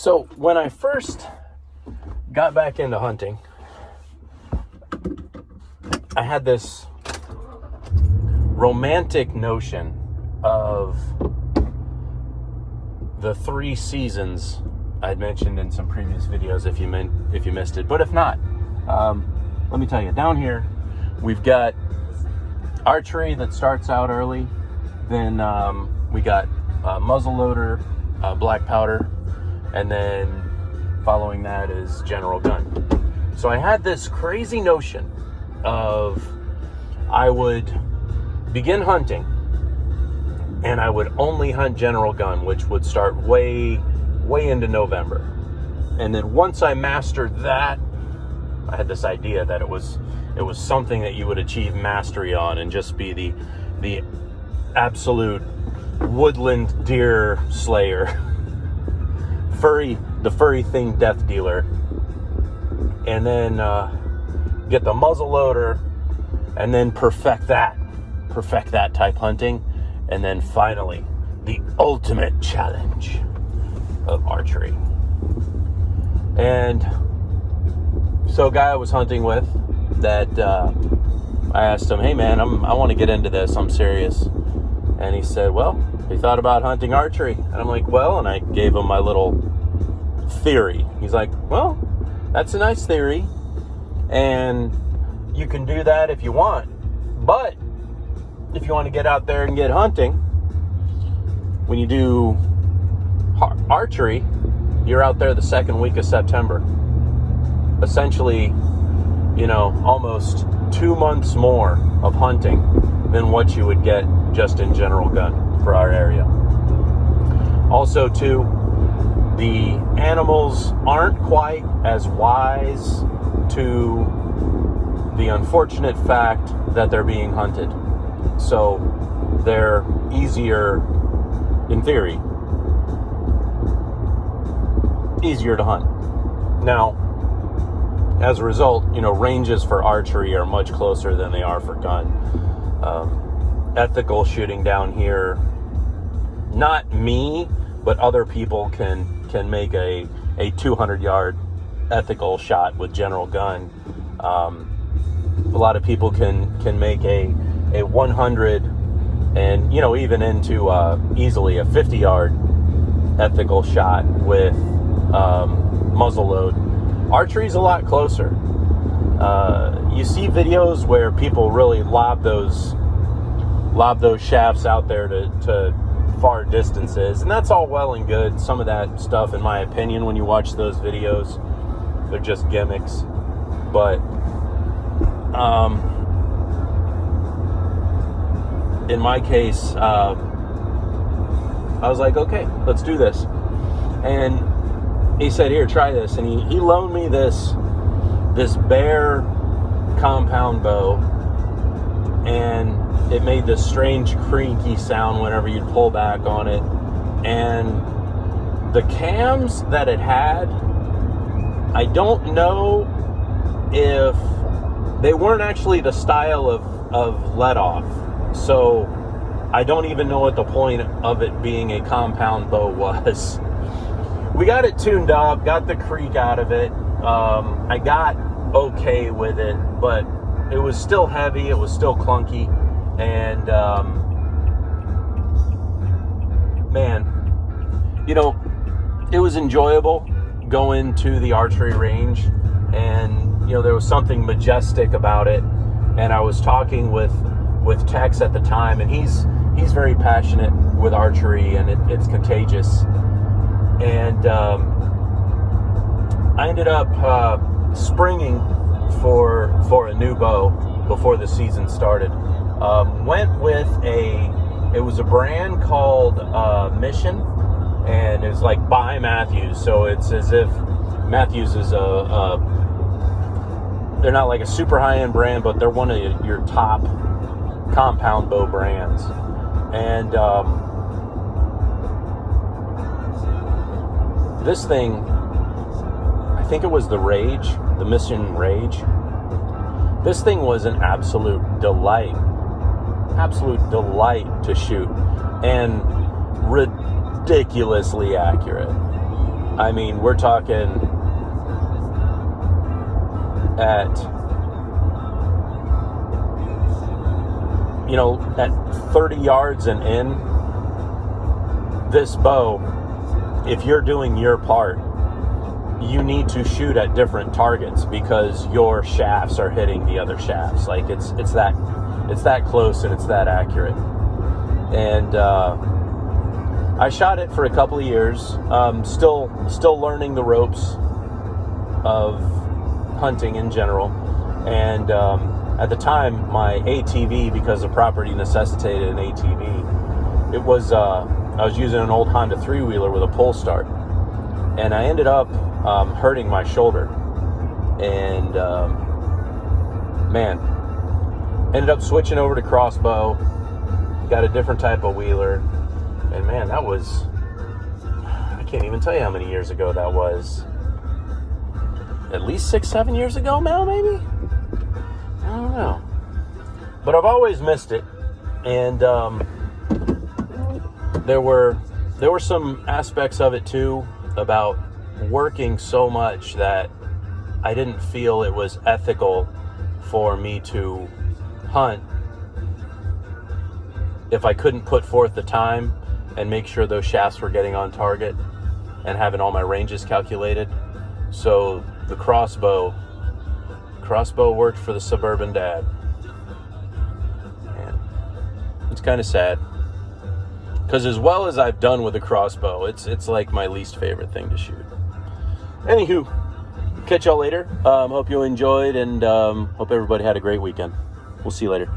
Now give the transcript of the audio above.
So when I first got back into hunting, I had this romantic notion of the 3 seasons I'd mentioned in some previous videos if you missed it. But if not, let me tell you, down here we've got archery that starts out early. Then we got muzzleloader, black powder, and then following that is general gun. So I had this crazy notion of I would begin hunting and I would only hunt general gun, which would start way into November. And then once I mastered that, I had this idea that it was something that you would achieve mastery on and just be the absolute woodland deer slayer, the furry thing death dealer, and then get the muzzle loader, and then perfect that type hunting, and then finally the ultimate challenge of archery. And so a guy I was hunting with that I asked him, hey man, I want to get into this, I'm serious. And he said, well, he thought about hunting archery. And I'm like, well, and I gave him my little theory. He's like, well, that's a nice theory, and you can do that if you want, but if you want to get out there and get hunting, when you do archery, you're out there the second week of September. Essentially, almost 2 months more of hunting than what you would get just in general gun for our area. Also, too, the animals aren't quite as wise to the unfortunate fact that they're being hunted. So they're easier, in theory, easier to hunt. Now, as a result, ranges for archery are much closer than they are for gun. Ethical shooting down here, not me, but other people can make a 200-yard ethical shot with general gun. A lot of people can make a 100 and even into easily a 50-yard ethical shot with muzzle load. Archery's a lot closer. You see videos where people really lob those shafts out there to far distances, and that's all well and good. Some of that stuff, in my opinion, when you watch those videos, they're just gimmicks. But in my case, I was like, okay, let's do this. And he said, here, try this. And he loaned me this Bear compound bow, and it made this strange creaky sound whenever you'd pull back on it. And the cams that it had, I don't know if they weren't actually the style of let off. So I don't even know what the point of it being a compound bow was. We got it tuned up, got the creak out of it. I got okay with it, but it was still heavy, it was still clunky. And man, it was enjoyable going to the archery range, and there was something majestic about it. And I was talking with Tex at the time, and he's very passionate with archery, and it's contagious. And I ended up springing for a new bow before the season started. Went with it was a brand called Mission, and it was like by Matthews. So it's as if Matthews is they're not like a super high-end brand, but they're one of your top compound bow brands. And this thing, I think it was the Mission Rage. This thing was an absolute delight to shoot, and ridiculously accurate. I mean, we're talking at, at 30 yards and in, this bow, if you're doing your part, you need to shoot at different targets because your shafts are hitting the other shafts. Like it's that close and it's that accurate. And I shot it for a couple of years, still learning the ropes of hunting in general. And at the time, my ATV, because the property necessitated an ATV, it was I was using an old Honda 3-wheeler with a pull start, and I ended up hurting my shoulder, and ended up switching over to crossbow, got a different type of wheeler, and man, that was, I can't even tell you how many years ago that was. At least 6-7 years ago now, maybe? I don't know. But I've always missed it, and there were some aspects of it too about working so much that I didn't feel it was ethical for me to hunt if I couldn't put forth the time and make sure those shafts were getting on target and having all my ranges calculated. So the crossbow worked for the suburban dad. And it's kind of sad, because as well as I've done with the crossbow, it's like my least favorite thing to shoot. Anywho, catch y'all later. Hope you enjoyed, and hope everybody had a great weekend. We'll see you later.